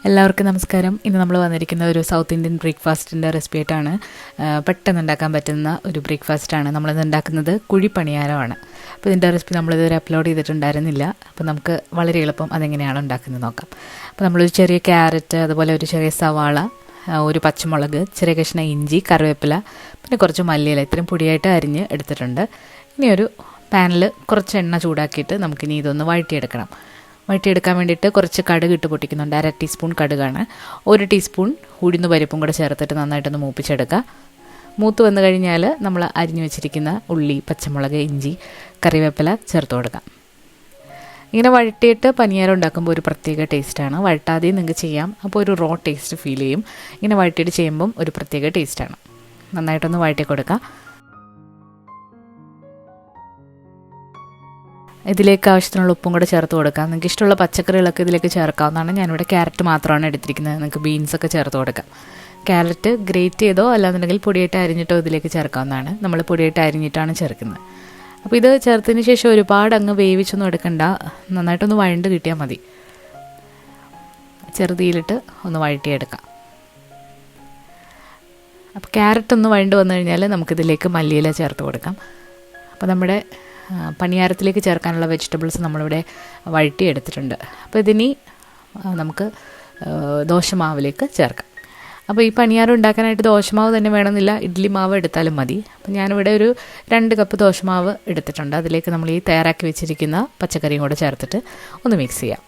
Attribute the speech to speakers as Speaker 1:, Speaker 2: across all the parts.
Speaker 1: എല്ലാവർക്കും നമസ്കാരം. ഇന്ന് നമ്മൾ വന്നിരിക്കുന്ന ഒരു സൗത്ത് ഇന്ത്യൻ ബ്രേക്ക്ഫാസ്റ്റിൻ്റെ റെസിപ്പി ആയിട്ടാണ്. പെട്ടെന്ന് ഉണ്ടാക്കാൻ പറ്റുന്ന ഒരു ബ്രേക്ക്ഫാസ്റ്റാണ്. നമ്മളിത് ഉണ്ടാക്കുന്നത് കുഴി പണിയാരമാണ്. അപ്പോൾ ഇതിൻ്റെ റെസിപ്പി നമ്മളിതുവരെ അപ്ലോഡ് ചെയ്തിട്ടുണ്ടായിരുന്നില്ല. അപ്പോൾ നമുക്ക് വളരെ എളുപ്പം അതെങ്ങനെയാണ് ഉണ്ടാക്കുന്നത് നോക്കാം. അപ്പോൾ നമ്മളൊരു ചെറിയ ക്യാരറ്റ്, അതുപോലെ ഒരു ചെറിയ സവാള, ഒരു പച്ചമുളക്, ചെറിയ കഷ്ണം ഇഞ്ചി, കറിവേപ്പില, പിന്നെ കുറച്ച് മല്ലിയില ഇത്രയും പൊടിയായിട്ട് അരിഞ്ഞ് എടുത്തിട്ടുണ്ട്. ഇനി ഒരു പാനിൽ കുറച്ച് എണ്ണ ചൂടാക്കിയിട്ട് നമുക്കിനി ഇതൊന്ന് വഴറ്റിയെടുക്കണം. വഴറ്റിയെടുക്കാൻ വേണ്ടിയിട്ട് കുറച്ച് കടുക് ഇട്ട് പൊട്ടിക്കുന്നുണ്ട്. 1/2 ടീസ്പൂൺ കടുകാണ്. 1 ടീസ്പൂൺ ഉഴുന്ന് പരിപ്പും കൂടെ ചേർത്തിട്ട് നന്നായിട്ടൊന്ന് മൂപ്പിച്ചെടുക്കുക. മൂത്ത് വന്നു കഴിഞ്ഞാൽ നമ്മൾ അരിഞ്ഞു വെച്ചിരിക്കുന്ന ഉള്ളി, പച്ചമുളക്, ഇഞ്ചി, കറിവേപ്പില ചേർത്ത് കൊടുക്കാം. ഇങ്ങനെ വഴറ്റിയിട്ട് പനിയാരം ഉണ്ടാക്കുമ്പോൾ ഒരു പ്രത്യേക ടേസ്റ്റാണ്. വഴട്ടാതെയും നിങ്ങൾക്ക് ചെയ്യാം. അപ്പോൾ ഒരു റോ ടേസ്റ്റ് ഫീൽ ചെയ്യും. ഇങ്ങനെ വഴറ്റിയിട്ട് ചെയ്യുമ്പം ഒരു പ്രത്യേക ടേസ്റ്റാണ്. നന്നായിട്ടൊന്ന് വഴറ്റി കൊടുക്കുക. ഇതിലേക്ക് ആവശ്യത്തിനുള്ള ഉപ്പും കൂടെ ചേർത്ത് കൊടുക്കാം. നിങ്ങൾക്ക് ഇഷ്ടമുള്ള പച്ചക്കറികളൊക്കെ ഇതിലേക്ക് ചേർക്കാവുന്നതാണ്. ഞാനിവിടെ ക്യാരറ്റ് മാത്രമാണ് എടുത്തിരിക്കുന്നത്. നിങ്ങൾക്ക് ബീൻസൊക്കെ ചേർത്ത് കൊടുക്കാം. ക്യാരറ്റ് ഗ്രേറ്റ് ചെയ്തോ അല്ലാന്നുണ്ടെങ്കിൽ പൊടിയായിട്ട് അരിഞ്ഞിട്ടോ ഇതിലേക്ക് ചേർക്കാവുന്നതാണ്. നമ്മൾ പൊടിയായിട്ട് അരിഞ്ഞിട്ടാണ് ചേർക്കുന്നത്. അപ്പോൾ ഇത് ചേർത്തതിന് ശേഷം ഒരുപാട് അങ്ങ് വേവിച്ചൊന്നും എടുക്കണ്ട. നന്നായിട്ടൊന്ന് വഴണ്ട് കിട്ടിയാൽ മതി. ചെറുതീയിലിട്ട് ഒന്ന് വഴറ്റിയെടുക്കാം. അപ്പോൾ ക്യാരറ്റ് ഒന്ന് വഴണ്ട് വന്നു കഴിഞ്ഞാൽ നമുക്കിതിലേക്ക് മല്ലിയില ചേർത്ത് കൊടുക്കാം. അപ്പോൾ നമ്മുടെ പണിയാരത്തിലേക്ക് ചേർക്കാനുള്ള വെജിറ്റബിൾസ് നമ്മളിവിടെ വഴറ്റിയെടുത്തിട്ടുണ്ട്. അപ്പോൾ ഇതിനി നമുക്ക് ദോശമാവിലേക്ക് ചേർക്കാം. അപ്പോൾ ഈ പണിയാരം ഉണ്ടാക്കാനായിട്ട് ദോശമാവ് തന്നെ വേണമെന്നില്ല, ഇഡ്ഡലി മാവ് എടുത്താലും മതി. അപ്പോൾ ഞാനിവിടെ ഒരു 2 കപ്പ് ദോശമാവ് എടുത്തിട്ടുണ്ട്. അതിലേക്ക് നമ്മൾ ഈ തയ്യാറാക്കി വെച്ചിരിക്കുന്ന പച്ചക്കറിയും കൂടെ ചേർത്തിട്ട് ഒന്ന് മിക്സ് ചെയ്യാം.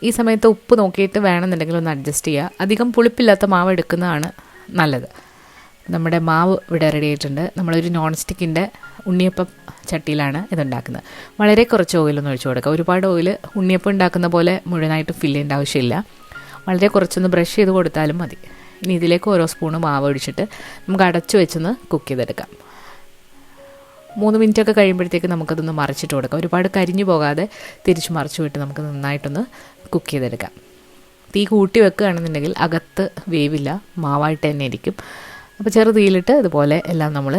Speaker 1: ഈ സമയത്ത് ഉപ്പ് നോക്കിയിട്ട് വേണമെന്നുണ്ടെങ്കിൽ ഒന്ന് അഡ്ജസ്റ്റ് ചെയ്യുക. അധികം പുളിപ്പില്ലാത്ത മാവ് എടുക്കുന്നതാണ് നല്ലത്. നമ്മുടെ മാവ് ഇവിടെ റെഡി ആയിട്ടുണ്ട്. നമ്മളൊരു നോൺ സ്റ്റിക്കിൻ്റെ ഉണ്ണിയപ്പം ചട്ടിയിലാണ് ഇതുണ്ടാക്കുന്നത്. വളരെ കുറച്ച് ഓയിലൊന്ന് ഒഴിച്ചു കൊടുക്കുക. ഒരുപാട് ഓയിൽ ഉണ്ണിയപ്പം ഉണ്ടാക്കുന്ന പോലെ മുഴുവനായിട്ട് ഫില്ല് ചെയ്യേണ്ട ആവശ്യമില്ല. വളരെ കുറച്ചൊന്ന് ബ്രഷ് ചെയ്ത് കൊടുത്താലും മതി. ഇനി ഇതിലേക്ക് ഓരോ സ്പൂണ് മാവ് ഒഴിച്ചിട്ട് നമുക്ക് അടച്ചു വെച്ചൊന്ന് കുക്ക് ചെയ്തെടുക്കാം. 3 മിനിറ്റൊക്കെ കഴിയുമ്പോഴത്തേക്ക് നമുക്കതൊന്ന് മറിച്ചിട്ട് കൊടുക്കാം. ഒരുപാട് കരിഞ്ഞു പോകാതെ തിരിച്ച് മറിച്ചു വിട്ട് നമുക്ക് നന്നായിട്ടൊന്ന് കുക്ക് ചെയ്തെടുക്കാം. തീ കൂട്ടി വെക്കുകയാണെന്നുണ്ടെങ്കിൽ അകത്ത് വേവില്ല, മാവായിട്ട് തന്നെ ഇരിക്കും. അപ്പോൾ ചെറുതീയിലിട്ട് ഇതുപോലെ എല്ലാം നമ്മൾ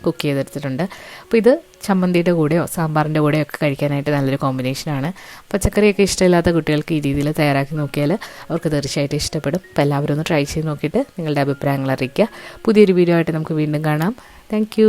Speaker 1: കുക്ക് ചെയ്തെടുത്തിട്ടുണ്ട്. അപ്പോൾ ഇത് ചമ്മന്തിയുടെ കൂടെയോ സാമ്പാറിൻ്റെ കൂടെയോ ഒക്കെ കഴിക്കാനായിട്ട് നല്ലൊരു കോമ്പിനേഷനാണ്. പച്ചക്കറിയൊക്കെ ഇഷ്ടമില്ലാത്ത കുട്ടികൾക്ക് ഈ രീതിയിൽ തയ്യാറാക്കി നോക്കിയാൽ അവർക്ക് തീർച്ചയായിട്ടും ഇഷ്ടപ്പെടും. അപ്പോൾ എല്ലാവരും ഒന്ന് ട്രൈ ചെയ്ത് നോക്കിയിട്ട് നിങ്ങളുടെ അഭിപ്രായങ്ങൾ അറിയിക്കുക. പുതിയൊരു വീഡിയോ ആയിട്ട് നമുക്ക് വീണ്ടും കാണാം. താങ്ക്